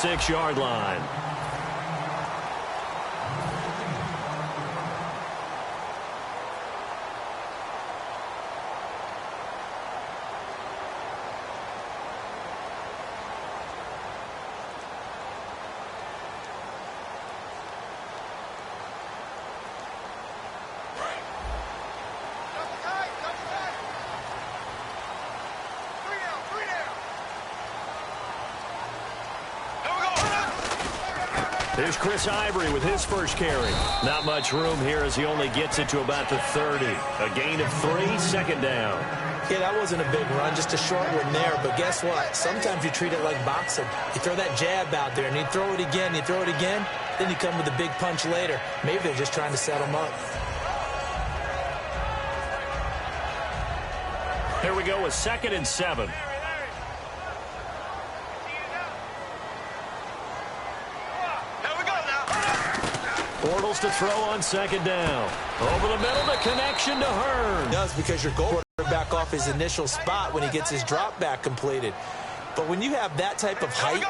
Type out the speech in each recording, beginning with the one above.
6-yard line. Here's Chris Ivory with his first carry. Not much room here as he only gets it to about the 30. A gain of 3, 2nd down. Yeah, that wasn't a big run, just a short one there. But guess what? Sometimes you treat it like boxing. You throw that jab out there, and you throw it again, you throw it again, then you come with a big punch later. Maybe they're just trying to set him up. Here we go with 2nd and 7. Bortles to throw on 2nd down. Over the middle, the connection to Hearn. It does, because your quarterback off his initial spot when he gets his drop back completed. But when you have that type of height,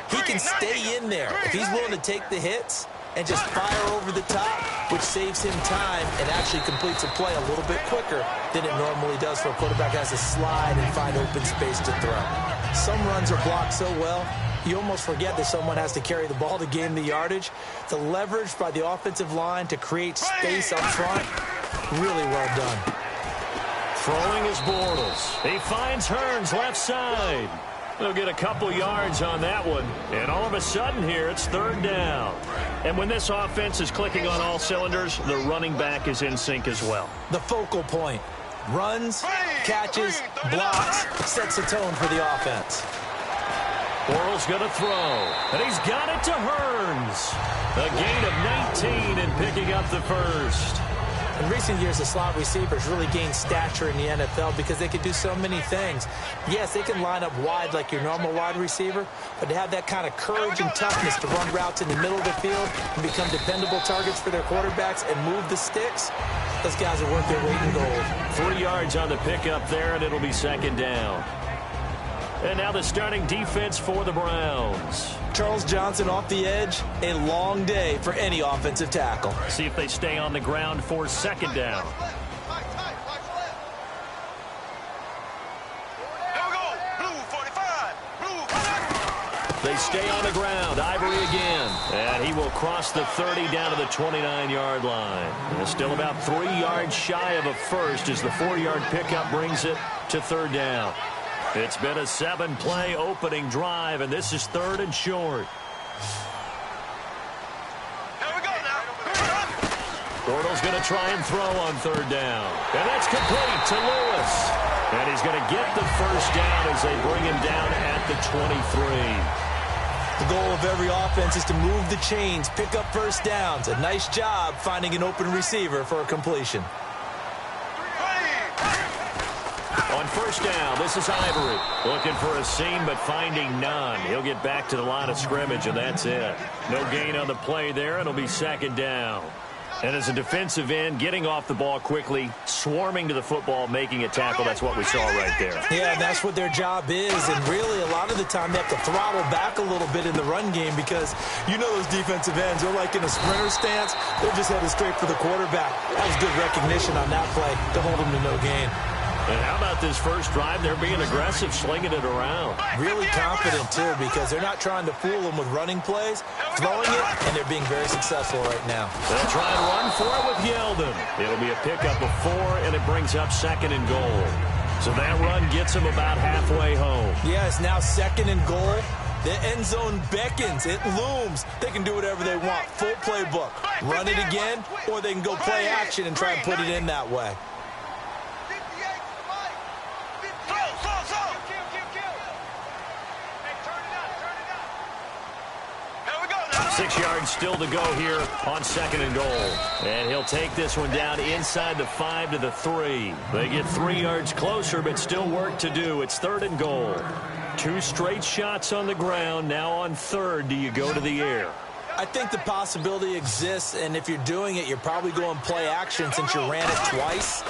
he can stay in there. If he's willing to take the hits and just fire over the top, which saves him time and actually completes a play a little bit quicker than it normally does for a quarterback has to slide and find open space to throw. Some runs are blocked so well, you almost forget that someone has to carry the ball to gain the yardage. The leverage by the offensive line to create space up front, really well done. Throwing is Bortles. He finds Hearns left side. They'll get a couple yards on that one. And all of a sudden here, it's 3rd down. And when this offense is clicking on all cylinders, the running back is in sync as well. The focal point. Runs, catches, blocks, sets the tone for the offense. Bortles going to throw, and he's got it to Hearns. A gain of 19 and picking up the first. In recent years, the slot receivers really gained stature in the NFL because they can do so many things. Yes, they can line up wide like your normal wide receiver, but to have that kind of courage and toughness to run routes in the middle of the field and become dependable targets for their quarterbacks and move the sticks, those guys are worth their weight in gold. 3 yards on the pickup there, and it'll be 2nd down. And now the starting defense for the Browns. Charles Johnson off the edge. A long day for any offensive tackle. See if they stay on the ground for 2nd down. They stay on the ground. Ivory again. And he will cross the 30 down to the 29-yard line. And still about 3 yards shy of a first as the 4-yard pickup brings it to 3rd down. It's been a 7-play opening drive, and this is 3rd and short. Here we go now. Bortles going to try and throw on 3rd down. And that's complete to Lewis. And he's going to get the first down as they bring him down at the 23. The goal of every offense is to move the chains, pick up first downs. A nice job finding an open receiver for a completion. On 1st down, this is Ivory. Looking for a seam, but finding none. He'll get back to the line of scrimmage, and that's it. No gain on the play there. It'll be 2nd down. And as a defensive end, getting off the ball quickly, swarming to the football, making a tackle, that's what we saw right there. Yeah, that's what their job is. And really, a lot of the time, they have to throttle back a little bit in the run game because you know those defensive ends, they're like in a sprinter stance. They're just headed straight for the quarterback. That was good recognition on that play to hold him to no gain. And how about this first drive? They're being aggressive, slinging it around. Really confident, too, because they're not trying to fool them with running plays, throwing it, and they're being very successful right now. They'll try and run for it with Yeldon. It'll be a pickup of 4, and it brings up 2nd and goal. So that run gets them about halfway home. Yeah, it's now 2nd and goal. The end zone beckons. It looms. They can do whatever they want. Full playbook. Run it again, or they can go play action and try and put it in that way. 6 yards still to go here on 2nd and goal. And he'll take this one down inside the 5 to the 3. They get 3 yards closer, but still work to do. It's 3rd and goal. 2 straight shots on the ground. Now on 3rd, do you go to the air? I think the possibility exists, and if you're doing it, you're probably going play action since you ran it twice.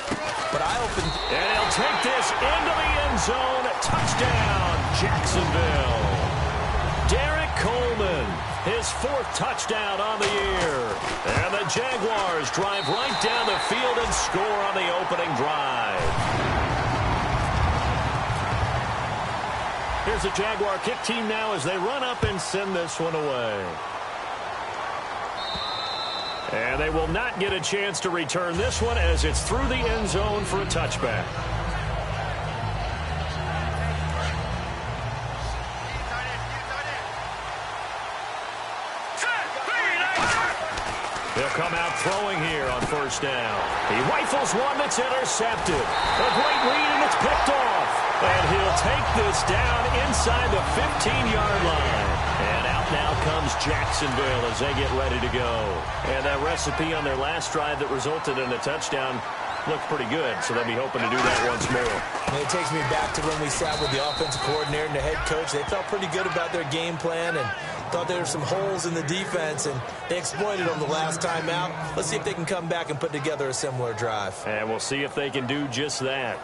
But I opened... And he'll take this into the end zone. Touchdown, Jacksonville. Derek Cole his 4th touchdown on the year. And the Jaguars drive right down the field and score on the opening drive. Here's the Jaguar kick team now as they run up and send this one away. And they will not get a chance to return this one as it's through the end zone for a touchback. He'll come out throwing here on 1st down. He rifles one that's intercepted. A great read, and it's picked off. And he'll take this down inside the 15-yard line. And out now comes Jacksonville as they get ready to go. And that recipe on their last drive that resulted in a touchdown looked pretty good, so they'll be hoping to do that once more. And it takes me back to when we sat with the offensive coordinator and the head coach. They felt pretty good about their game plan and thought there were some holes in the defense, and they exploited them the last time out. Let's see if they can come back and put together a similar drive. And we'll see if they can do just that.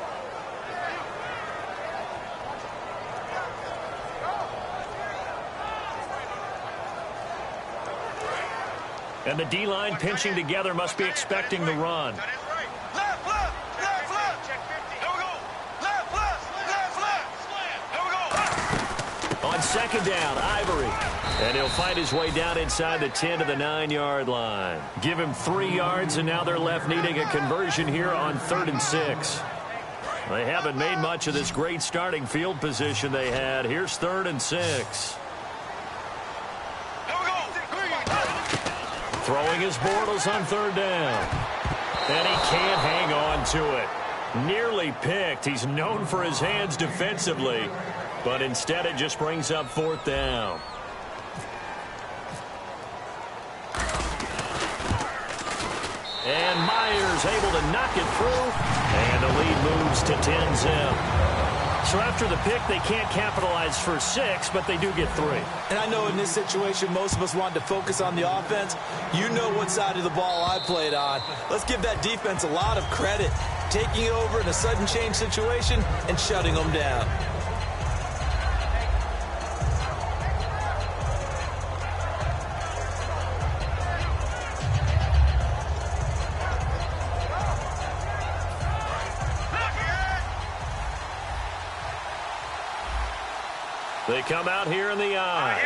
And the D-line pinching together must be expecting the run. On 2nd down, Ivory. And he'll fight his way down inside the 10 to the 9-yard line. Give him 3 yards, and now they're left needing a conversion here on 3rd and 6. They haven't made much of this great starting field position they had. Here's 3rd and 6. Throwing his Bortles on 3rd down. And he can't hang on to it. Nearly picked. He's known for his hands defensively. But instead it just brings up 4th down. And Myers able to knock it through. And the lead moves to 10-zip. So after the pick, they can't capitalize for 6, but they do get 3. And I know in this situation, most of us wanted to focus on the offense. You know what side of the ball I played on. Let's give that defense a lot of credit. Taking it over in a sudden change situation and shutting them down. They come out here in the eye.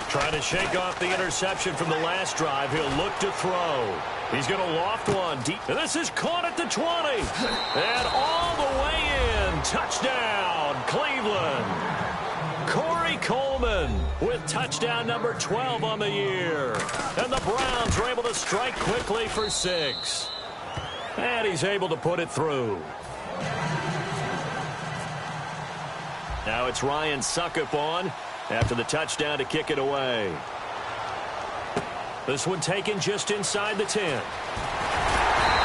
Trying to shake off the interception from the last drive. He'll look to throw. He's going to loft one deep. And this is caught at the 20. And all the way in. Touchdown, Cleveland. Corey Coleman with touchdown number 12 on the year. And the Browns are able to strike quickly for 6. And he's able to put it through. Now it's Ryan Suckup on after the touchdown to kick it away. This one taken just inside the 10.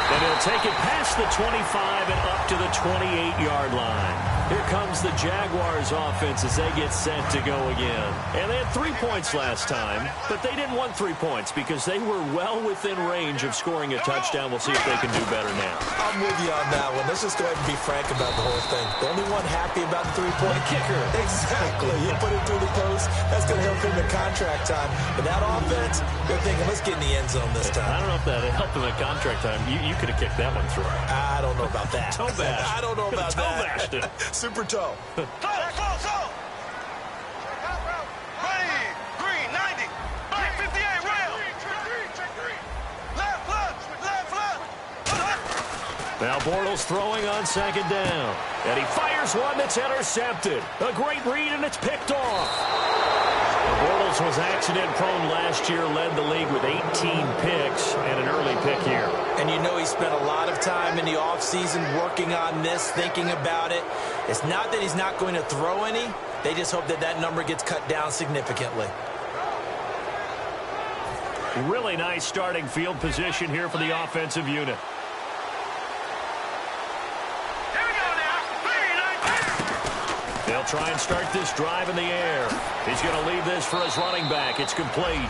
And he'll take it past the 25 and up to the 28-yard line. Here comes the Jaguars offense as they get set to go again. And they had 3 points last time, but they didn't want 3 points because they were well within range of scoring a touchdown. We'll see if they can do better now. I'm with you on that one. Let's just go ahead and be frank about the whole thing. The only one happy about the 3-point kicker. Exactly. You put it through the post. That's going to help him in contract time. But that offense, they're thinking, let's get in the end zone this time. I don't know if that helped him in contract time. You could have kicked that one through. I don't know about that. Toe bash. I don't know about that. Toe bashed it. Super toe. Ready, green, 90, black 58, rail. Left. Now Bortles throwing on 2nd down. And he fires one that's intercepted. A great read, and it's picked off. Bortles was accident-prone last year, led the league with 18 picks and an early pick here. And you know he spent a lot of time in the offseason working on this, thinking about it. It's not that he's not going to throw any. They just hope that that number gets cut down significantly. Really nice starting field position here for the offensive unit. They'll try and start this drive in the air. He's going to leave this for his running back. It's complete.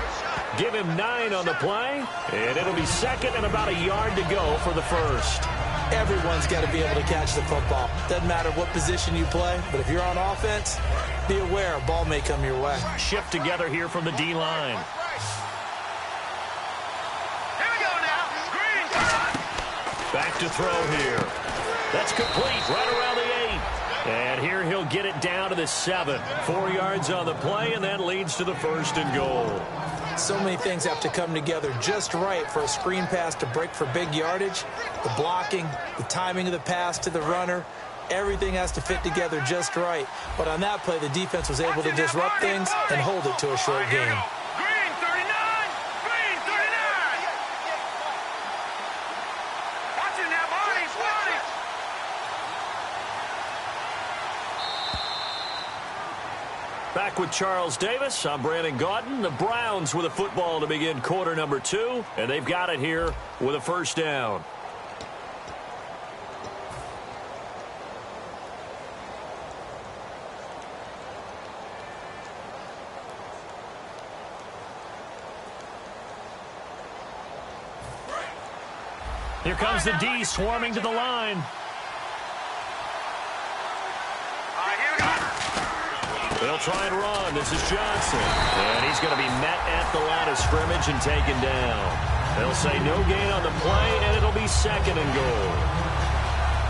Give him 9 on the play, and it'll be 2nd and about a yard to go for the first. Everyone's got to be able to catch the football. Doesn't matter what position you play, but if you're on offense, be aware a ball may come your way. Shift together here from the D-line. Here we go now. Green. Back to throw here. That's complete right around the 8. And here he'll get it down to the 7. 4 yards on the play, and that leads to the 1st and goal. So many things have to come together just right for a screen pass to break for big yardage. The blocking, the timing of the pass to the runner, everything has to fit together just right. But on that play, the defense was able to disrupt things and hold it to a short gain. Green 39. Green 39. Watching that body. Back with Charles Davis, I'm Brandon Gaudin. The Browns with a football to begin quarter number 2, and they've got it here with a 1st down. Here comes the D swarming to the line. They'll try and run. This is Johnson. And he's going to be met at the line of scrimmage and taken down. They'll say no gain on the play, and it'll be 2nd and goal.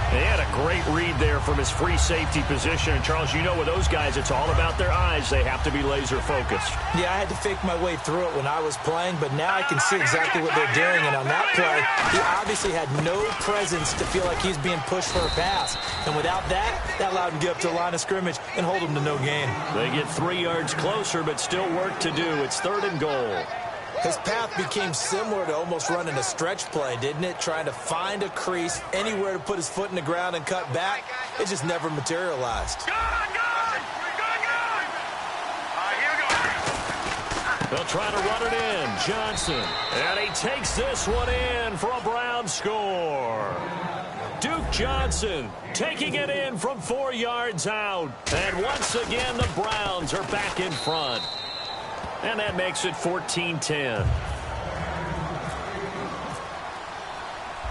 They had a great read there from his free safety position. And, Charles, you know with those guys, it's all about their eyes. They have to be laser-focused. Yeah, I had to fake my way through it when I was playing, but now I can see exactly what they're doing. And on that play, he obviously had no presence to feel like he's being pushed for a pass. And without that, that allowed him to get up to the line of scrimmage and hold him to no gain. They get 3 yards closer, but still work to do. It's 3rd and goal. His path became similar to almost running a stretch play, didn't it? Trying to find a crease, anywhere to put his foot in the ground and cut back. It just never materialized. Good. Here we go. They'll try to run it in. Johnson. And he takes this one in for a Brown score. Duke Johnson taking it in from 4 yards out. And once again, the Browns are back in front. And that makes it 14-10.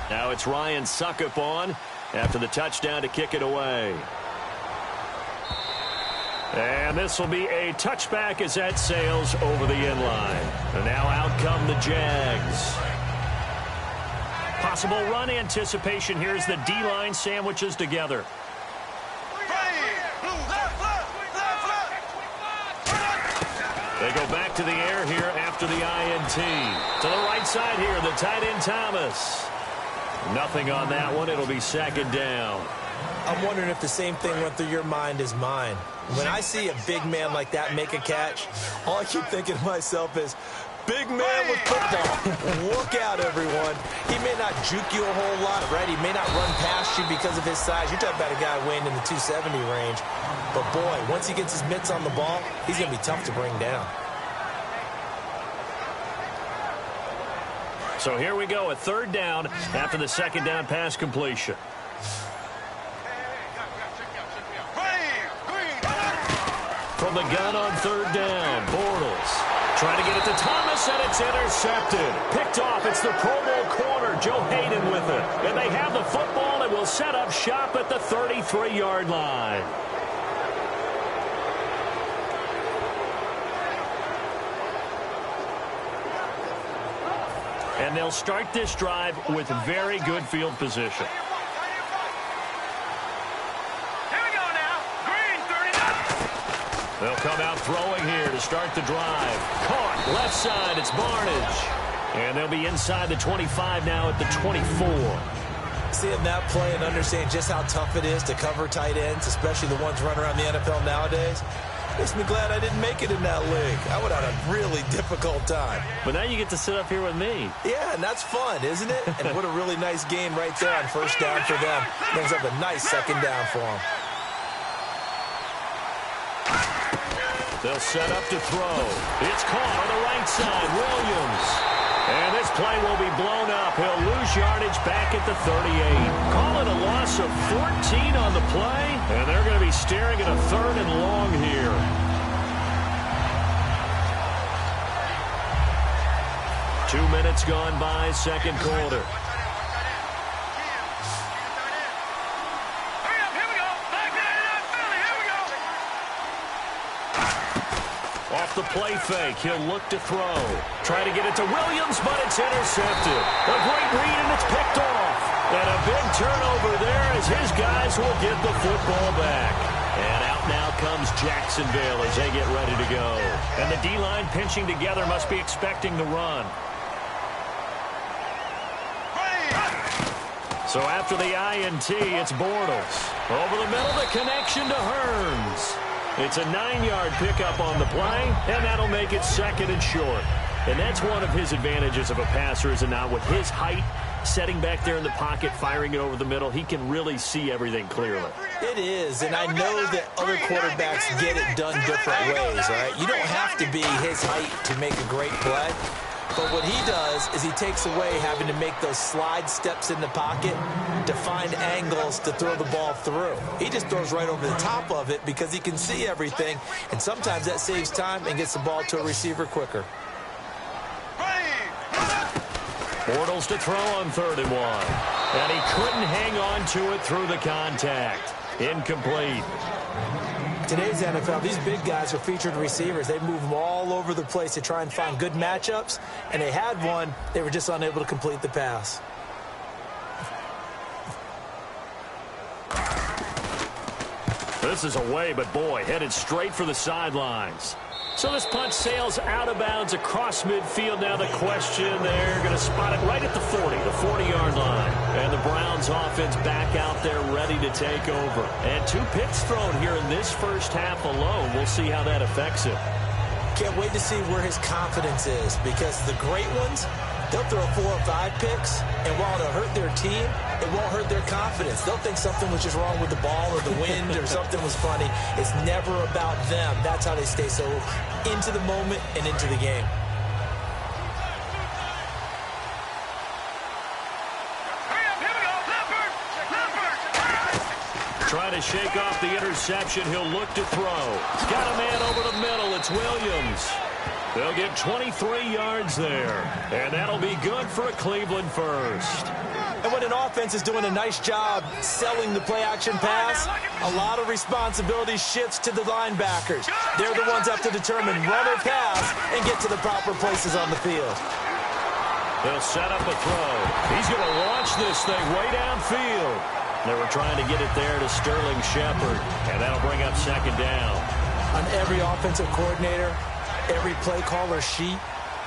Now it's Ryan Suckup on after the touchdown to kick it away. And this will be a touchback as that sails over the end line. And now out come the Jags. Possible run anticipation here as the D-line sandwiches together. They go back to the air here after the INT. To the right side here, the tight end Thomas. Nothing on that one. It'll be 2nd down. I'm wondering if the same thing went through your mind as mine. When I see a big man like that make a catch, all I keep thinking to myself is, big man with football. Look out, everyone. He may not juke you a whole lot, right? He may not run past you because of his size. You're talking about a guy weighing in the 270 range. But, boy, once he gets his mitts on the ball, he's going to be tough to bring down. So here we go, a 3rd down after the 2nd down pass completion. From the gun on 3rd down, Bortles trying to get it to Thomas, and it's intercepted. Picked off, it's the Pro Bowl corner, Joe Hayden with it. And they have the football and will set up shop at the 33-yard line. And they'll start this drive with very good field position. Here we go now. Green 39. They'll come out throwing here to start the drive. Caught left side, it's Barnage. And they'll be inside the 25 now at the 24. Seeing that play and understanding just how tough it is to cover tight ends, especially the ones running around the NFL nowadays, makes me glad I didn't make it in that league. I would have had a really difficult time. But now you get to sit up here with me. Yeah, and that's fun, isn't it? And what a really nice game right there on 1st down for them. Brings up a nice 2nd down for them. They'll set up to throw. It's caught on the right side. Williams. And this play will be blown up. He'll lose yardage back at the 38. Call it a loss of 14 on the play. And they're going to be staring at a 3rd and long here. Two minutes gone by, 2nd quarter. the play fake. He'll look to throw. Try to get it to Williams, but it's intercepted. A great read, and it's picked off. And a big turnover there as his guys will get the football back. And out now comes Jacksonville as they get ready to go. And the D-line pinching together must be expecting the run. So after the INT, it's Bortles. Over the middle, the connection to Hearns. It's a 9-yard pickup on the play, and that'll make it second and short. And that's one of his advantages of a passer, is it not? With his height, setting back there in the pocket, firing it over the middle, he can really see everything clearly. It is, and I know that other quarterbacks get it done different ways, all right? You don't have to be his height to make a great play. But what he does is he takes away having to make those slide steps in the pocket to find angles to throw the ball through. He just throws right over the top of it because he can see everything, and sometimes that saves time and gets the ball to a receiver quicker. Bortles to throw on 3rd and 1. And he couldn't hang on to it through the contact. Incomplete. Today's NFL, these big guys are featured receivers. They move them all over the place to try and find good matchups, and they had one. They were just unable to complete the pass. This is away, but boy, headed straight for the sidelines. So this punt sails out of bounds across midfield. Now the question, they're going to spot it right at the 40, the 40-yard line. And the Browns offense back out there ready to take over. And 2 picks thrown here in this first half alone. We'll see how that affects him. Can't wait to see where his confidence is, because the great ones, they'll throw 4 or 5 picks, and while it'll hurt their team, it won't hurt their confidence. They'll think something was just wrong with the ball or the wind or something was funny. It's never about them. That's how they stay so into the moment and into the game. Trying to shake off the interception. He'll look to throw. He's got a man over the middle. It's Williams. They'll get 23 yards there. And that'll be good for a Cleveland first. And when an offense is doing a nice job selling the play-action pass, a lot of responsibility shifts to the linebackers. They're the ones that have to determine run or pass and get to the proper places on the field. They'll set up a throw. He's going to launch this thing way downfield. They were trying to get it there to Sterling Shepard, and that'll bring up second down. On every offensive coordinator, every play caller sheet,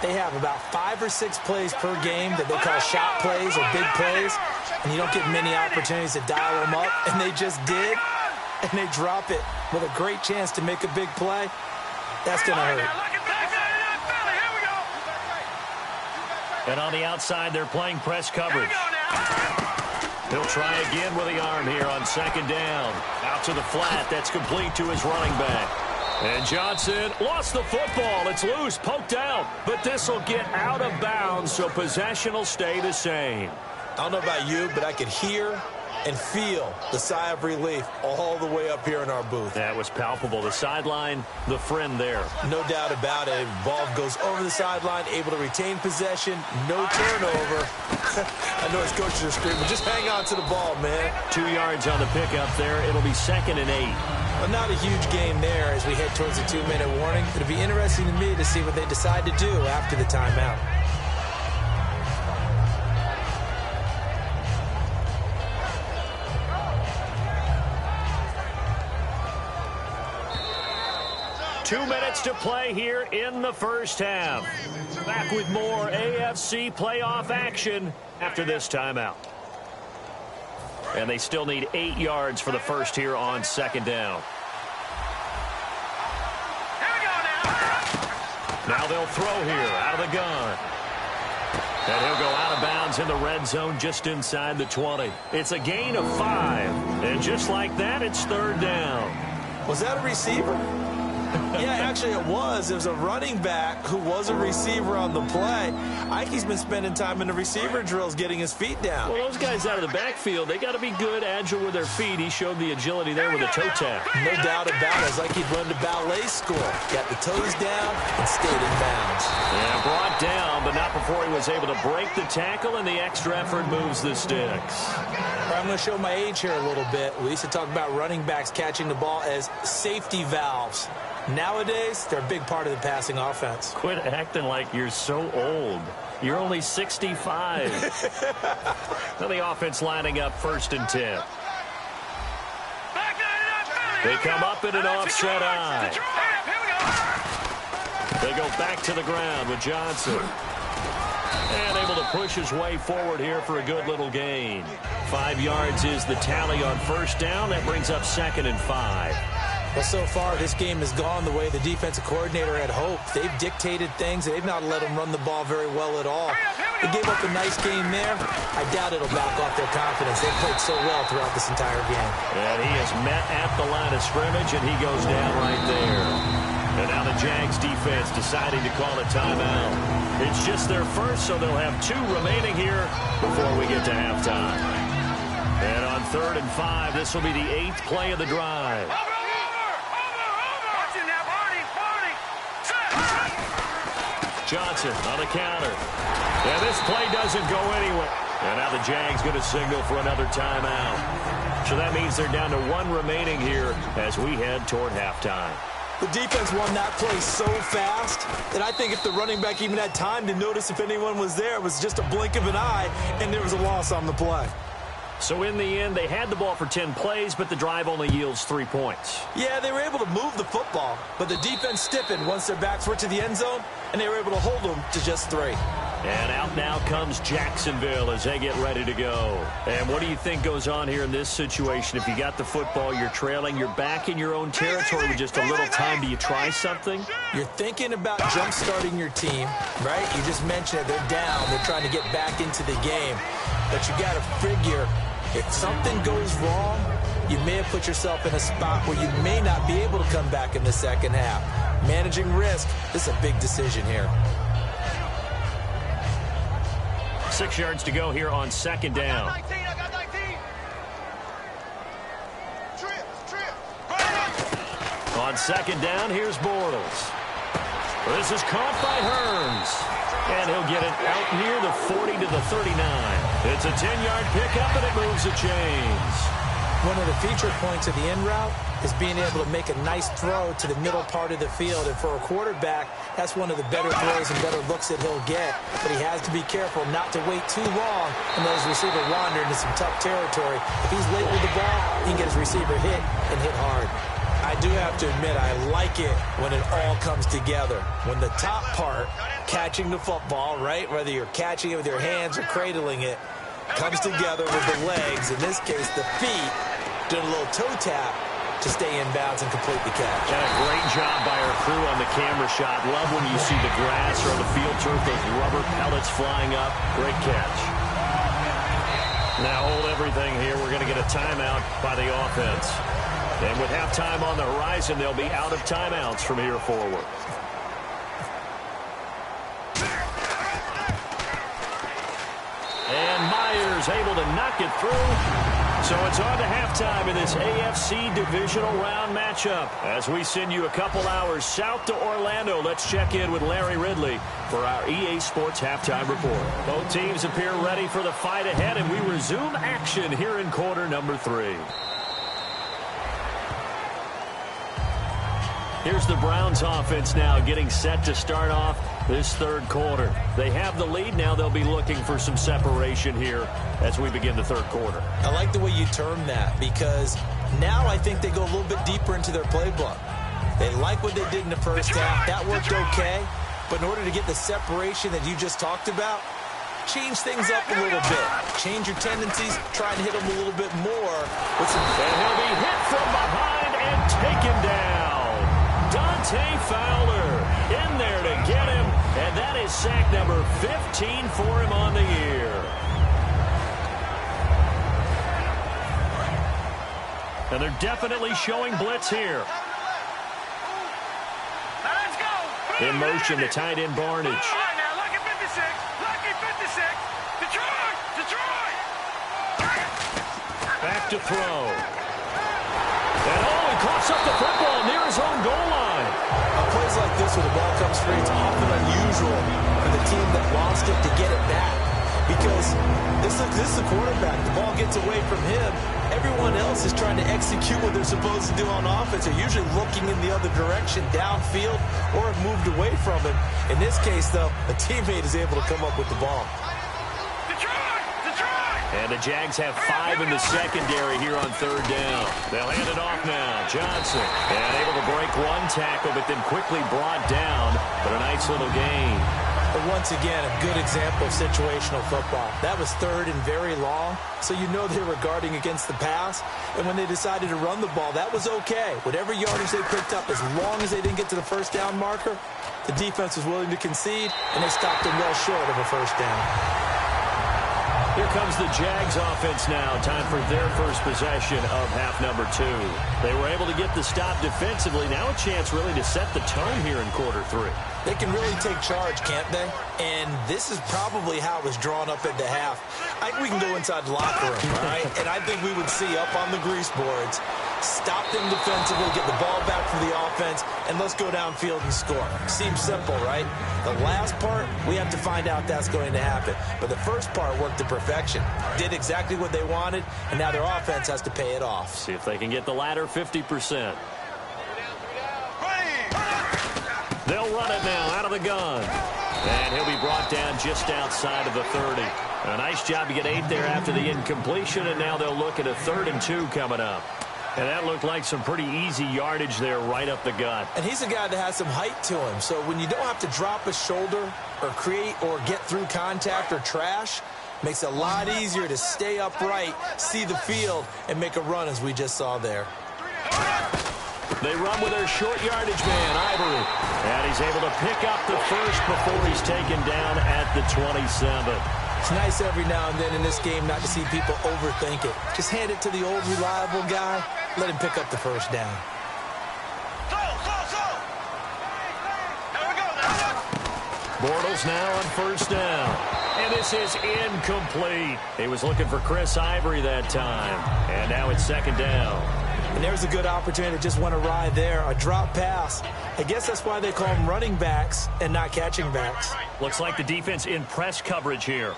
they have about 5 or 6 plays per game that they call shot plays or big plays, and you don't get many opportunities to dial them up, and they just did, and they drop it with a great chance to make a big play. That's going to hurt. And on the outside, they're playing press coverage. He'll try again with the arm here on second down. Out to the flat. That's complete to his running back. And Johnson lost the football. It's loose, poked out. But this will get out of bounds, so possession will stay the same. I don't know about you, but I could hear and feel the sigh of relief all the way up here in our booth. That was palpable. The sideline, the friend there. No doubt about it. Ball goes over the sideline, able to retain possession, no turnover. I know his coaches are screaming, just hang on to the ball, man. 2 yards on the pickup there. It'll be 2nd and 8. Well, not a huge gain there as we head towards the 2-minute warning. It'll be interesting to me to see what they decide to do after the timeout. Two minutes to play here in the first half. Back with more AFC playoff action after this timeout. And they still need 8 yards for the first here on second down. Now they'll throw here out of the gun. And he'll go out of bounds in the red zone just inside the 20. It's a gain of 5. And just like that, it's third down. Was that a receiver? Yeah, actually it was. It was a running back who was a receiver on the play. Ike's been spending time in the receiver drills getting his feet down. Well, those guys out of the backfield, they got to be good, agile with their feet. He showed the agility there with a toe tap. No doubt about it. It's like he'd run to ballet school. Got the toes down and stayed in bounds. Yeah, brought down, but not before he was able to break the tackle, and the extra effort moves the sticks. I'm going to show my age here a little bit. We used to talk about running backs catching the ball as safety valves. Nowadays, they're a big part of the passing offense. Quit acting like you're so old. You're only 65. Now the offense lining up 1st and 10. They come up in an offset eye. They go back to the ground with Johnson. And able to push his way forward here for a good little gain. 5 yards is the tally on 1st down. That brings up 2nd and 5. Well, so far, this game has gone the way the defensive coordinator had hoped. They've dictated things. They've not let them run the ball very well at all. They gave up a nice game there. I doubt it'll back off their confidence. They've played so well throughout this entire game. And he is met at the line of scrimmage, and he goes down right there. And now the Jags defense deciding to call a timeout. It's just their first, so they'll have 2 remaining here before we get to halftime. And on 3rd and 5, this will be the 8th play of the drive. Johnson on the counter. And this play doesn't go anywhere. And now the Jags going to signal for another timeout. So that means they're down to 1 remaining here as we head toward halftime. The defense won that play so fast that I think if the running back even had time to notice if anyone was there, it was just a blink of an eye, and there was a loss on the play. So in the end, they had the ball for 10 plays, but the drive only yields 3 points. Yeah, they were able to move the football, but the defense stiffened once their backs were to the end zone, and they were able to hold them to just 3. And out now comes Jacksonville as they get ready to go. And what do you think goes on here in this situation? If you got the football, you're trailing, you're back in your own territory with just a little time. Do you try something? You're thinking about jump-starting your team, right? You just mentioned it. They're down. They're trying to get back into the game. But you got to figure, if something goes wrong, you may have put yourself in a spot where you may not be able to come back in the second half. Managing risk, this is a big decision here. 6 yards to go here on 2nd down. On 2nd down, here's Bortles. This is caught by Hearns. And he'll get it out near the 40 to the 39. It's a 10-yard pickup, and it moves the chains. One of the feature points of the in route is being able to make a nice throw to the middle part of the field. And for a quarterback, that's one of the better throws and better looks that he'll get. But he has to be careful not to wait too long and let his receiver wander into some tough territory. If he's late with the ball, he can get his receiver hit and hit hard. I do have to admit, I like it when it all comes together. When the top part, catching the football, right, whether you're catching it with your hands or cradling it, comes together with the legs, in this case the feet, doing a little toe tap to stay in bounds and complete the catch. And a great job by our crew on the camera shot. Love when you see the grass or the field turf, those rubber pellets flying up. Great catch. Now hold everything here. We're going to get a timeout by the offense. And with halftime on the horizon, they'll be out of timeouts from here forward. And Myers able to knock it through. So it's on to halftime in this AFC divisional round matchup. As we send you a couple hours south to Orlando, let's check in with Larry Ridley for our EA Sports halftime report. Both teams appear ready for the fight ahead, and we resume action here in quarter number 3. Here's the Browns offense now getting set to start off this 3rd quarter. They have the lead. Now they'll be looking for some separation here as we begin the 3rd quarter. I like the way you term that, because now I think they go a little bit deeper into their playbook. They like what they did in the first half. That worked okay. But in order to get the separation that you just talked about, change things up a little bit. Change your tendencies. Try and hit them a little bit more. With some... And he'll be hit from behind and taken down. Dante Fowler in there to get him, and that is sack number 15 for him on the year. And they're definitely showing blitz here. In motion, the tight end Barnage. Lucky 56, lucky 56. Detroit. Back to throw. And he coughs up the football near his own goal line. Plays like this where the ball comes free, it's often unusual for the team that lost it to get it back, because this This is a quarterback. The ball gets away from him. Everyone else is trying to execute what they're supposed to do on offense. They're usually looking in the other direction, downfield, or have moved away from him. In this case, though, a teammate is able to come up with the ball. And the Jags have 5 in the secondary here on third down. They'll hand it off now. Johnson, and able to break one tackle, but then quickly brought down. But a nice little gain. But once again, a good example of situational football. That was third and very long, so you know they were guarding against the pass. And when they decided to run the ball, that was okay. Whatever yardage they picked up, as long as they didn't get to the first down marker, the defense was willing to concede, and they stopped them well short of a first down. Here comes the Jags offense now. Time for their first possession of half number 2. They were able to get the stop defensively. Now a chance really to set the tone here in quarter 3. They can really take charge, can't they? And this is probably how it was drawn up at the half. I think we can go inside the locker room, all right? And I think we would see up on the grease boards, stop them defensively, get the ball back for the offense, and let's go downfield and score. Seems simple, right? The last part, we have to find out that's going to happen. But the first part worked to perfection. Did exactly what they wanted, and now their offense has to pay it off. See if they can get the latter 50%. They'll run it now out of the gun. And he'll be brought down just outside of the 30. A nice job to get 8 there after the incompletion, and now they'll look at a 3rd and 2 coming up. And that looked like some pretty easy yardage there right up the gut. And he's a guy that has some height to him. So when you don't have to drop a shoulder or create or get through contact or trash, makes it a lot easier to stay upright, see the field, and make a run as we just saw there. They run with their short yardage man, Ivory. And he's able to pick up the first before he's taken down at the 27. It's nice every now and then in this game not to see people overthink it. Just hand it to the old reliable guy. Let him pick up the first down. Bortles now on first down. And this is incomplete. He was looking for Chris Ivory that time. And now it's 2nd down. And there's a good opportunity that just went awry there. A drop pass. I guess that's why they call them running backs and not catching backs. Looks like the defense in press coverage here.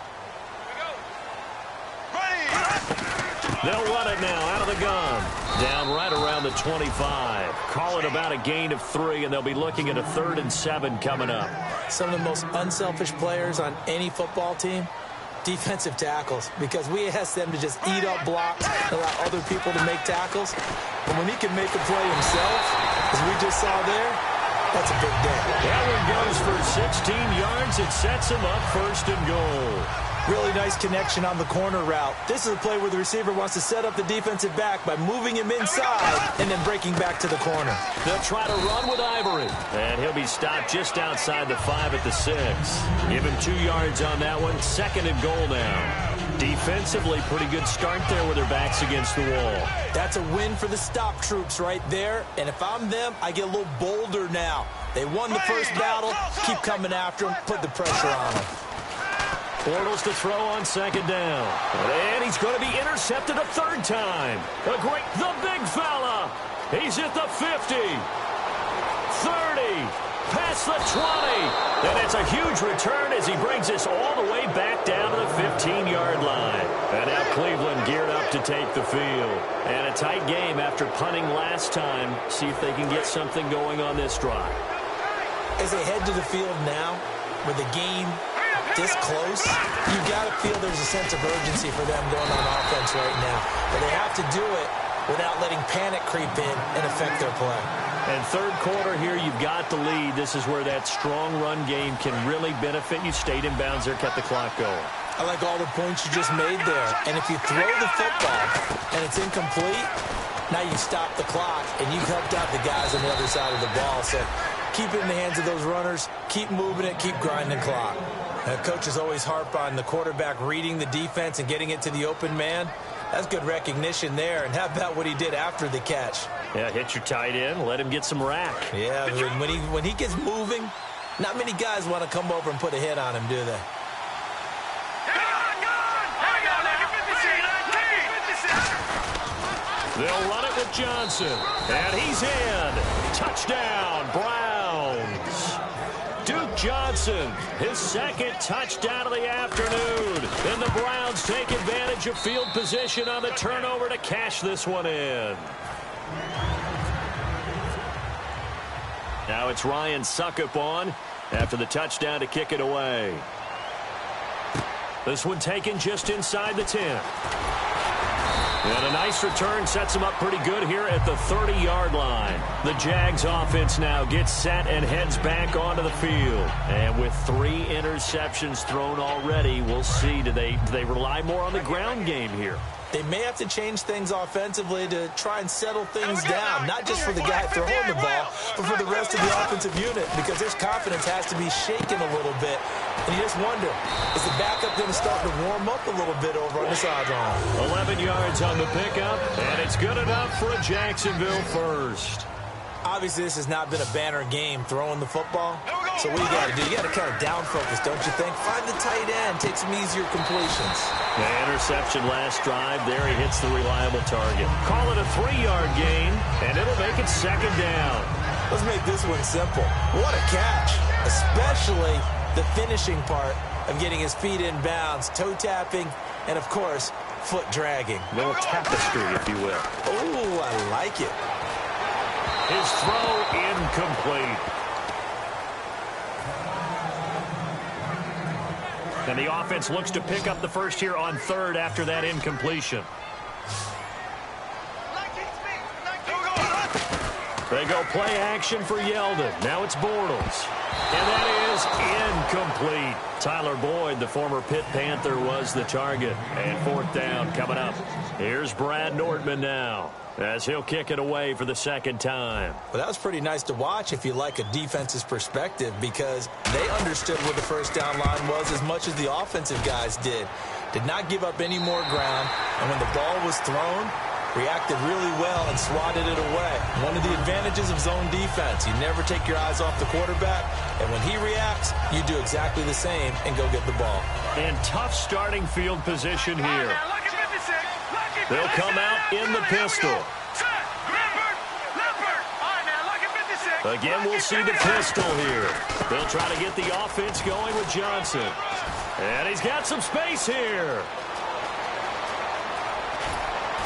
They'll run it now out of the gun. Down right around the 25. Call it about a gain of 3, and they'll be looking at a 3rd and 7 coming up. Some of the most unselfish players on any football team, defensive tackles, because we ask them to just eat up blocks, allow other people to make tackles. And when he can make a play himself, as we just saw there, that's a big day. That one goes for 16 yards. It sets him up 1st and goal. Really nice connection on the corner route. This is a play where the receiver wants to set up the defensive back by moving him inside and then breaking back to the corner. They'll try to run with Ivory. And he'll be stopped just outside the 5 at the 6. Give him 2 yards on that one. 2nd and goal now. Defensively, pretty good start there with their backs against the wall. That's a win for the stop troops right there. And if I'm them, I get a little bolder now. They won the first battle. Keep coming after them. Put the pressure on them. Bortles to throw on 2nd down. And he's going to be intercepted a 3rd time. The big fella. He's at the 50. 30. Past the 20. And it's a huge return as he brings us all the way back down to the 15-yard line. And now Cleveland geared up to take the field. And a tight game after punting last time. See if they can get something going on this drive. As they head to the field now, with the game this close, you got to feel there's a sense of urgency for them going on offense right now. But they have to do it without letting panic creep in and affect their play. And 3rd quarter here, you've got the lead. This is where that strong run game can really benefit you. Stayed in bounds there, kept the clock going. I like all the points you just made there. And if you throw the football and it's incomplete, now you stop the clock and you've helped out the guys on the other side of the ball. So keep it in the hands of those runners. Keep moving it. Keep grinding the clock. Coaches always harp on the quarterback reading the defense and getting it to the open man. That's good recognition there. And how about what he did after the catch? Yeah, hit your tight end, let him get some rack. Yeah, when he gets moving, not many guys want to come over and put a hit on him, do they? They'll run it with Johnson. And he's in. Touchdown, Browns. Duke Johnson, his 2nd touchdown of the afternoon. And And the Browns take advantage of field position on the turnover to cash this one in. Now it's Ryan Suckup on after the touchdown to kick it away. This one taken just inside the 10. And a nice return sets him up pretty good here at the 30-yard line. The Jags offense now gets set and heads back onto the field. And with 3 interceptions thrown already, we'll see. Do they rely more on the ground game here? They may have to change things offensively to try and settle things down, not just for the guy throwing the ball, but for the rest of the offensive unit, because his confidence has to be shaken a little bit. And you just wonder, is the backup going to start to warm up a little bit over on the sideline? 11 yards on the pickup, and it's good enough for a Jacksonville first. Obviously, this has not been a banner game throwing the football. So what do you got to do? You got to kind of down focus, don't you think? Find the tight end, take some easier completions. The interception last drive. There he hits the reliable target. Call it a 3-yard gain, and it'll make it second down. Let's make this one simple. What a catch, especially the finishing part of getting his feet in bounds, toe tapping, and, of course, foot dragging. A little tapestry, if you will. Oh, I like it. His throw incomplete. And the offense looks to pick up the first here on 3rd after that incompletion. They go play action for Yeldon. Now it's Bortles. And that is incomplete. Tyler Boyd, the former Pitt Panther, was the target. And 4th down coming up. Here's Brad Nordman now, as he'll kick it away for the 2nd time. Well, that was pretty nice to watch if you like a defense's perspective, because they understood where the first down line was as much as the offensive guys did. Did not give up any more ground, and when the ball was thrown, reacted really well and swatted it away. One of the advantages of zone defense, you never take your eyes off the quarterback, and when he reacts, you do exactly the same and go get the ball. And tough starting field position here. They'll come out in the pistol. Again, we'll see the pistol here. They'll try to get the offense going with Johnson. And he's got some space here.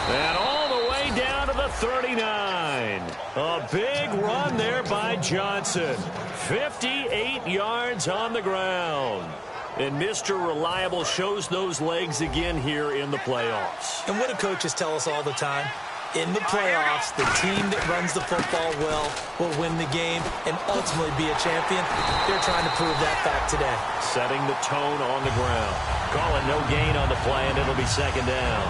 And all the way down to the 39. A big run there by Johnson. 58 yards on the ground. And Mr. Reliable shows those legs again here in the playoffs. And what do coaches tell us all the time? In the playoffs, the team that runs the football well will win the game and ultimately be a champion. They're trying to prove that fact today. Setting the tone on the ground. Call it no gain on the play, and it'll be 2nd down.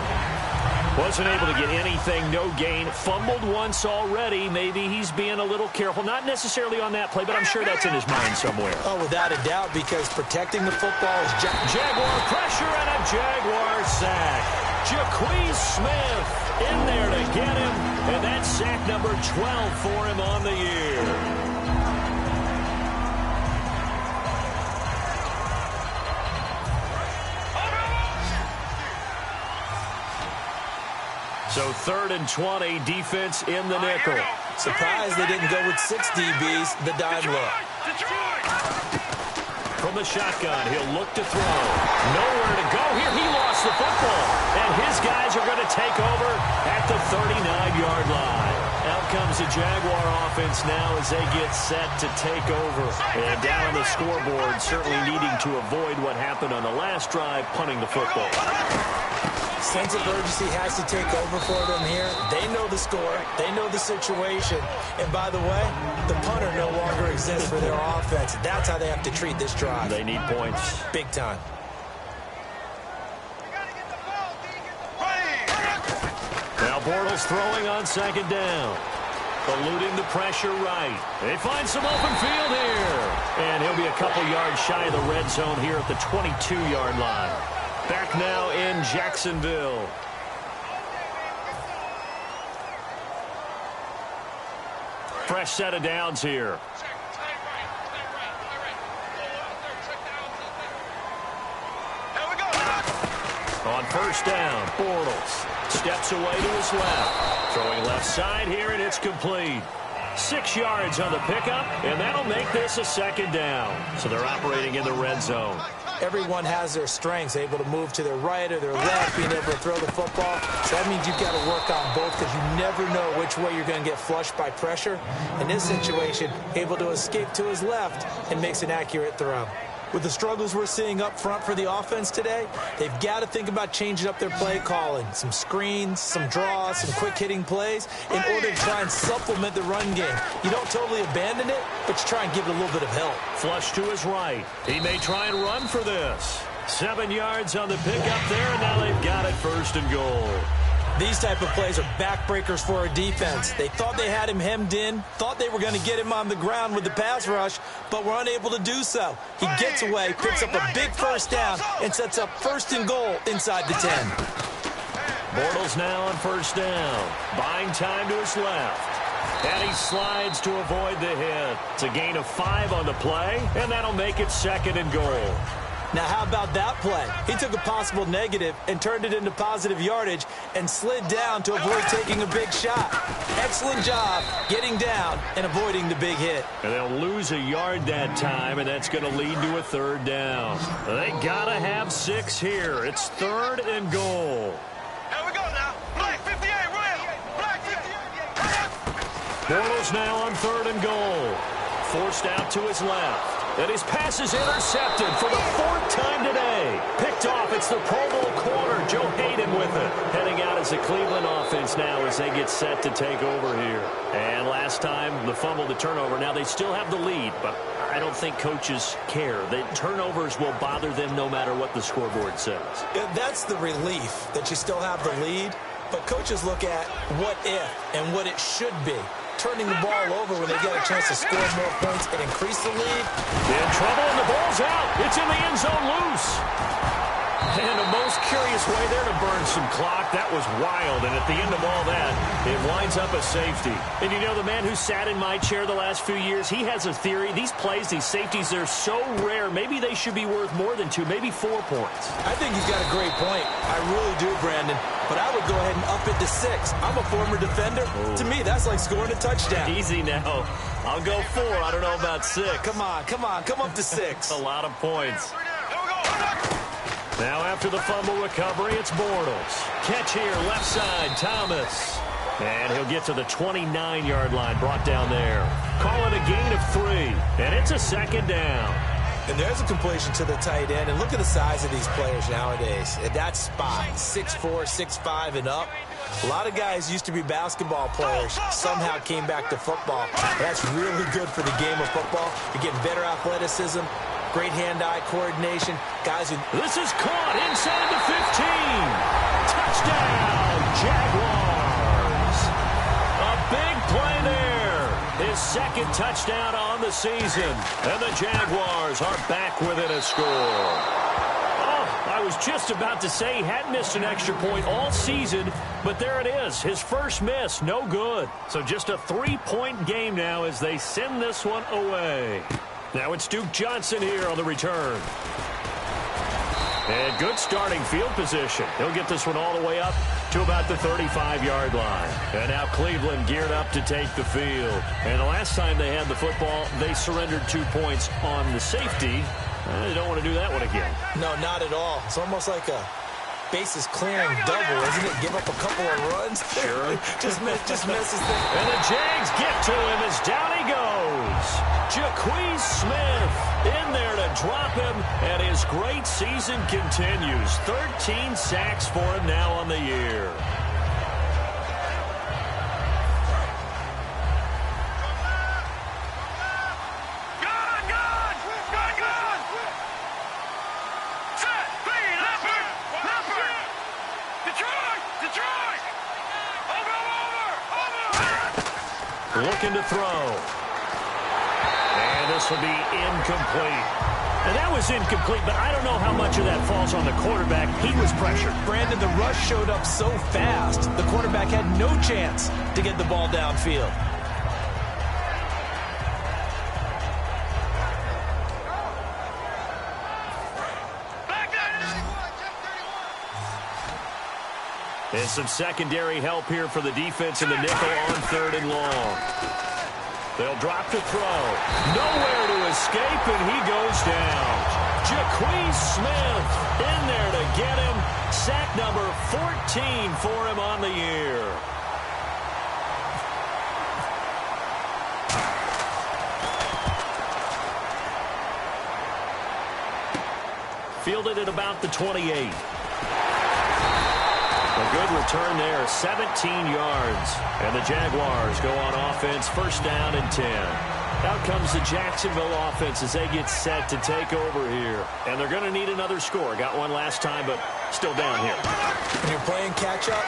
Wasn't able to get anything, no gain. Fumbled once already. Maybe he's being a little careful. Not necessarily on that play, but I'm sure that's in his mind somewhere. Oh, without a doubt, because protecting the football is Jaguar pressure and a Jaguar sack. Jaquez Smith in there to get him, and that's sack number 12 for him on the year. So 3rd and 20, defense in the nickel. Surprised they didn't go with 6 DBs, the dime look. From the shotgun, he'll look to throw. Nowhere to go here. He lost the football. And his guys are going to take over at the 39-yard line. Out comes the Jaguar offense now as they get set to take over. And down on the scoreboard, certainly needing to avoid what happened on the last drive, punting the football. Sense of urgency has to take over for them here. They know the score. They know the situation. And by the way, the punter no longer exists for their offense. That's how they have to treat this drive. They need points. Big time. Now Bortles throwing on 2nd down. Eluding the pressure right. They find some open field here. And he'll be a couple yards shy of the red zone here at the 22-yard line. Back now in Jacksonville. Fresh set of downs here. On 1st down, Bortles steps away to his left. Throwing left side here, and it's complete. 6 yards on the pickup, and that'll make this a 2nd down. So they're operating in the red zone. everyone has their strengths, able to move to their right or their left, being able to throw the football. So that means you've got to work on both because you never know which way you're going to get flushed by pressure. In this situation, able to escape to his left and makes an accurate throw. With the struggles we're seeing up front for the offense today, they've got to think about changing up their play calling. Some screens, some draws, some quick-hitting plays in order to try and supplement the run game. You don't totally abandon it, but you try and give it a little bit of help. Flush to his right. He may try and run for this. 7 yards on the pickup there, and now they've got it 1st and goal. These type of plays are backbreakers for a defense. They thought they had him hemmed in, thought they were going to get him on the ground with the pass rush, but were unable to do so. He gets away, picks up a big 1st down, and sets up 1st and goal inside the 10. Bortles now on 1st down. Buying time to his left. And he slides to avoid the hit. It's a gain of 5 on the play, and that'll make it 2nd and goal. Now, how about that play? He took a possible negative and turned it into positive yardage and slid down to avoid taking a big shot. Excellent job getting down and avoiding the big hit. And they'll lose a yard that time, and that's going to lead to a 3rd down. They got to have 6 here. It's 3rd and goal. Here we go now. Black 58, Royal. Black 58. Bortles now on 3rd and goal. Forced out to his left. And his pass is intercepted for the 4th time today. Picked off. It's the Pro Bowl corner, Joe Hayden, with it. Heading out as the Cleveland offense now as they get set to take over here. And last time, the fumble, the turnover. Now they still have the lead, but I don't think coaches care. The turnovers will bother them no matter what the scoreboard says. That's the relief that you still have the lead, but coaches look at what if and what it should be. Turning the ball over when they get a chance to score more points and increase the lead. In trouble, and the ball's out. It's in the end zone loose. And a most curious way there to burn some clock. That was wild, and at the end of all that, it winds up a safety. And you know, the man who sat in my chair the last few years, he has a theory. These plays, these safeties, they're so rare. Maybe they should be worth more than 2, maybe 4 points. I think he's got a great point. I really do, Brandon. But I would go ahead and up it to 6. I'm a former defender. To me, that's like scoring a touchdown. Easy now. I'll go 4. I don't know about 6. Come on. Come up to 6. A lot of points. Now after the fumble recovery, it's Bortles. Catch here, left side, Thomas. And he'll get to the 29-yard line, brought down there. Call it a gain of 3, and it's a 2nd down. And there's a completion to the tight end. And look at the size of these players nowadays. At that spot, 6'4", 6'5", and up. A lot of guys used to be basketball players, somehow came back to football. That's really good for the game of football. You're getting better athleticism, great hand-eye coordination. Guys who... This is caught inside the 15. Touchdown, Jaguars. A big play there. His 2nd touchdown on the season. And the Jaguars are back within a score. I was just about to say he hadn't missed an extra point all season, but there it is. His first miss, no good. So just a 3-point game now as they send this one away. Now it's Duke Johnson here on the return. And good starting field position. He'll get this one all the way up to about the 35-yard line. And now Cleveland geared up to take the field. And the last time they had the football, they surrendered 2 points on the safety. They don't want to do that one again. No, not at all. It's almost like a bases clearing double, isn't it? Give up a couple of runs. Sure. just misses things. And the Jags get to him as down he goes. Jaquez Smith in there to drop him, and his great season continues. 13 sacks for him now on the year. Looking to throw. And this will be incomplete. And that was incomplete, but I don't know how much of that falls on the quarterback. He was pressured. Brandon, the rush showed up so fast, the quarterback had no chance to get the ball downfield. And some secondary help here for the defense in the nickel on 3rd and long. They'll drop to throw. Nowhere to escape, and he goes down. Jaquez Smith in there to get him. Sack number 14 for him on the year. Fielded at about the 28. A good return there, 17 yards. And the Jaguars go on offense, first down and 10. Out comes the Jacksonville offense as they get set to take over here. And they're going to need another score. Got one last time, but still down here. When you're playing catch-up,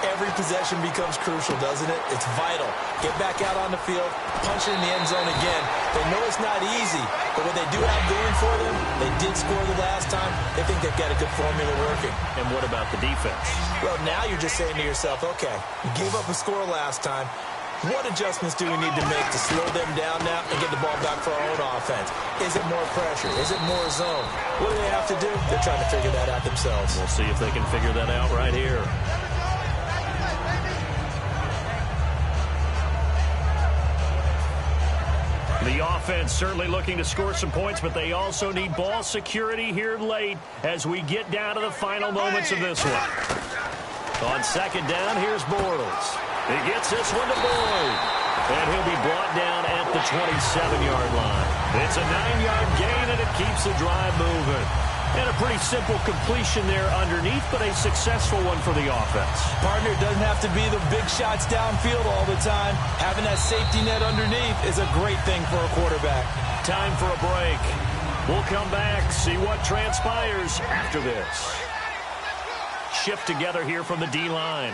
every possession becomes crucial, doesn't it? It's vital. Get back out on the field, punch it in the end zone again. They know it's not easy, but what they do have going for them, they did score the last time. They think they've got a good formula working. And what about the defense? Well, now you're just saying to yourself, okay, you gave up a score last time. What adjustments do we need to make to slow them down now and get the ball back for our own offense? Is it more pressure? Is it more zone? What do they have to do? They're trying to figure that out themselves. We'll see if they can figure that out right here. The offense certainly looking to score some points, but they also need ball security here late as we get down to the final moments of this one. On second down, here's Bortles. He gets this one to Boyd. And he'll be brought down at the 27-yard line. It's a 9-yard gain, and it keeps the drive moving. And a pretty simple completion there underneath, but a successful one for the offense. Partner, it doesn't have to be the big shots downfield all the time. Having that safety net underneath is a great thing for a quarterback. Time for a break. We'll come back, see what transpires after this. Shift together here from the D-line.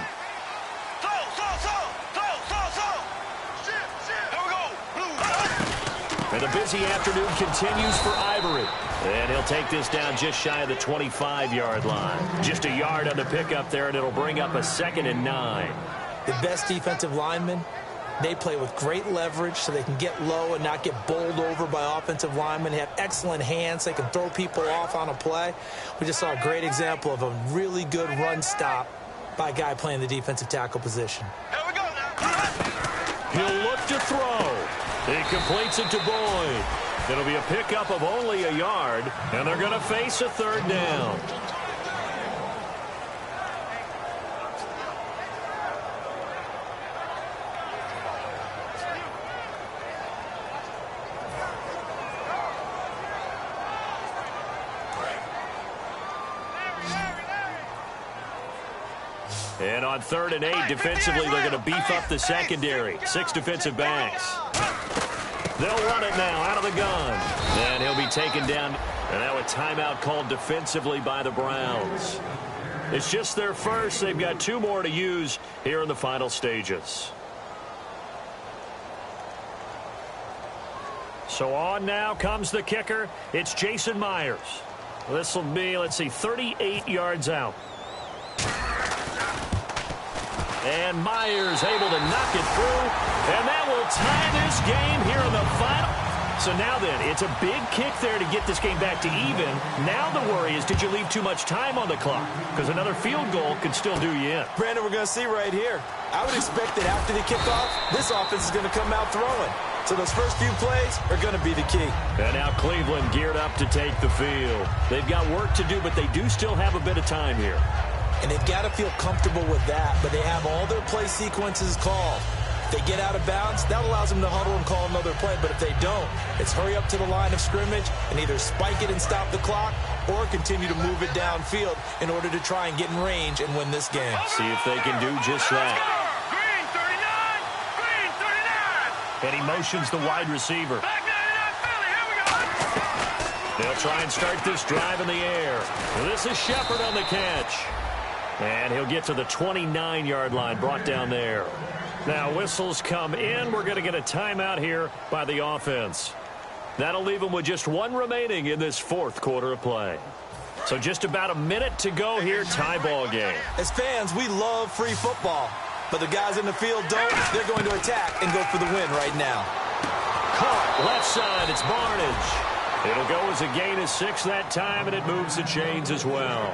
And the busy afternoon continues for Ivory. And he'll take this down just shy of the 25-yard line. Just a yard on the pickup there, and it'll bring up a 2nd and 9. The best defensive linemen, they play with great leverage so they can get low and not get bowled over by offensive linemen. They have excellent hands. They can throw people off on a play. We just saw a great example of a really good run stop by a guy playing the defensive tackle position. Here we go now. He'll look to throw. He completes it to Boyd. It'll be a pickup of only a yard, and they're going to face a 3rd down. And on 3rd and 8, defensively, they're going to beef up the secondary. 6 defensive backs. They'll run it now out of the gun. And he'll be taken down. And now a timeout called defensively by the Browns. It's just their first. They've got 2 more to use here in the final stages. So on now comes the kicker. It's Jason Myers. This will be, let's see, 38 yards out. And Myers able to knock it through. And that will tie this game here in the final. So now then, it's a big kick there to get this game back to even. Now the worry is, did you leave too much time on the clock? Because another field goal could still do you in. Brandon, we're going to see right here. I would expect that after the kickoff, this offense is going to come out throwing. So those first few plays are going to be the key. And now Cleveland geared up to take the field. They've got work to do, but they do still have a bit of time here. And they've got to feel comfortable with that, but they have all their play sequences called. If they get out of bounds, that allows them to huddle and call another play. But if they don't, it's hurry up to the line of scrimmage and either spike it and stop the clock or continue to move it downfield in order to try and get in range and win this game. See if they can do just that. Green 39. And he motions the wide receiver. Back 99 Philly. Here we go. They'll try and start this drive in the air. This is Shepard on the catch. And he'll get to the 29-yard line, brought down there. Now whistles come in. We're going to get a timeout here by the offense. That'll leave them with just 1 remaining in this 4th quarter of play. So just about a minute to go here, tie ball game. As fans, we love free football. But the guys in the field don't. They're going to attack and go for the win right now. Caught left side. It's Barnage. It'll go as a gain of 6 that time, and it moves the chains as well.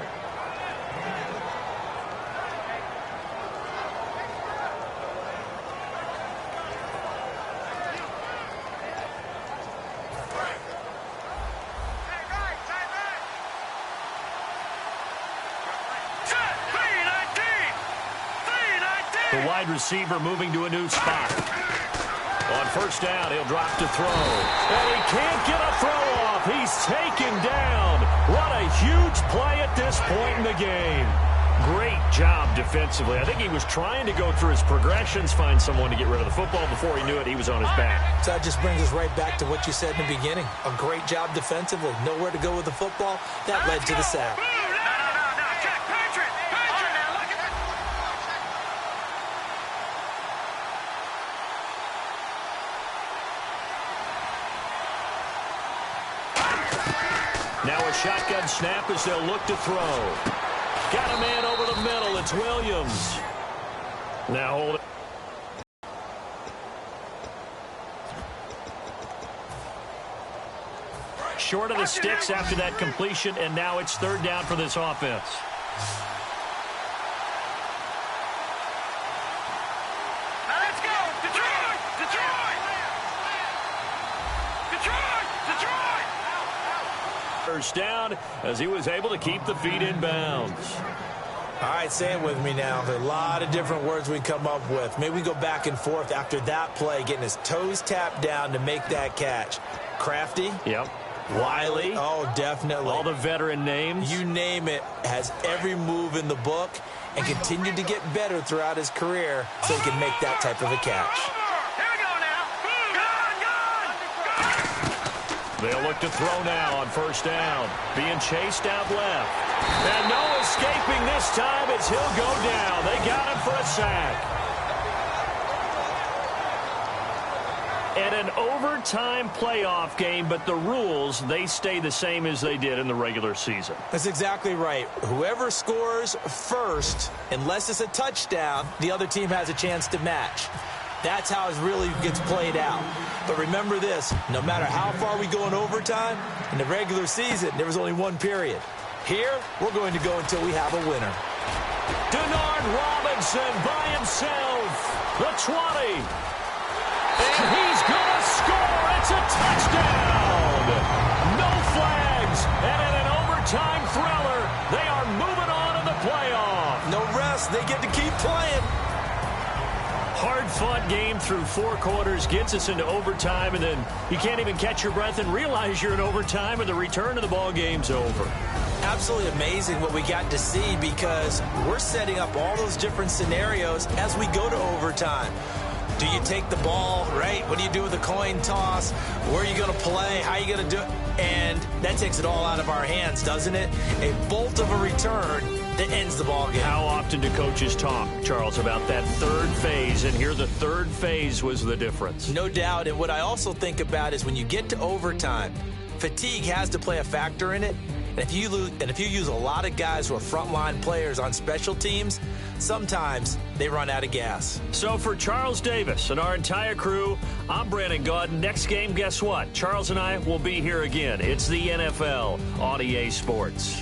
The wide receiver moving to a new spot. On first down, he'll drop to throw. And he can't get a throw off. He's taken down. What a huge play at this point in the game. Great job defensively. I think he was trying to go through his progressions, find someone to get rid of the football. Before he knew it, he was on his back. So that just brings us right back to what you said in the beginning. A great job defensively. Nowhere to go with the football. That led to the sack. Now a shotgun snap as they'll look to throw. Got a man over the middle. It's Williams. Now hold it. Short of the sticks after that completion, and now it's third down for this offense. Now let's go! Detroit! Detroit! Detroit! Detroit! First down as he was able to keep the feet in bounds. All right, say it with me now. There are a lot of different words we come up with. Maybe we go back and forth after that play, getting his toes tapped down to make that catch. Crafty? Yep. Wiley? Oh, definitely. All the veteran names. You name it, has every move in the book and continued to get better throughout his career so he can make that type of a catch. Here we go now. They'll look to throw now on first down. Being chased out left. And no escaping this time as he'll go down. They got him for a sack. And an overtime playoff game, but the rules, they stay the same as they did in the regular season. That's exactly right. Whoever scores first, unless it's a touchdown, the other team has a chance to match. That's how it really gets played out. But remember this, no matter how far we go in overtime, in the regular season, there was only one period. Here, we're going to go until we have a winner. Denard Robinson by himself. The 20. And he's going to score. It's a touchdown. No flags. And in an overtime thriller, they are moving on in the playoff. No rest. They get to keep playing. Hard-fought game through 4 quarters gets us into overtime, and then you can't even catch your breath and realize you're in overtime, and the return of the ball game's over. Absolutely amazing what we got to see because we're setting up all those different scenarios as we go to overtime. Do you take the ball, right? What do you do with the coin toss? Where are you going to play? How are you going to do it? And that takes it all out of our hands, doesn't it? A bolt of a return that ends the ball game. How often do coaches talk, Charles, about that third phase? And here the third phase was the difference. No doubt. And what I also think about is when you get to overtime, fatigue has to play a factor in it. And if you use a lot of guys who are frontline players on special teams, sometimes they run out of gas. So for Charles Davis and our entire crew, I'm Brandon Gaudin. Next game, guess what? Charles and I will be here again. It's the NFL on EA Sports.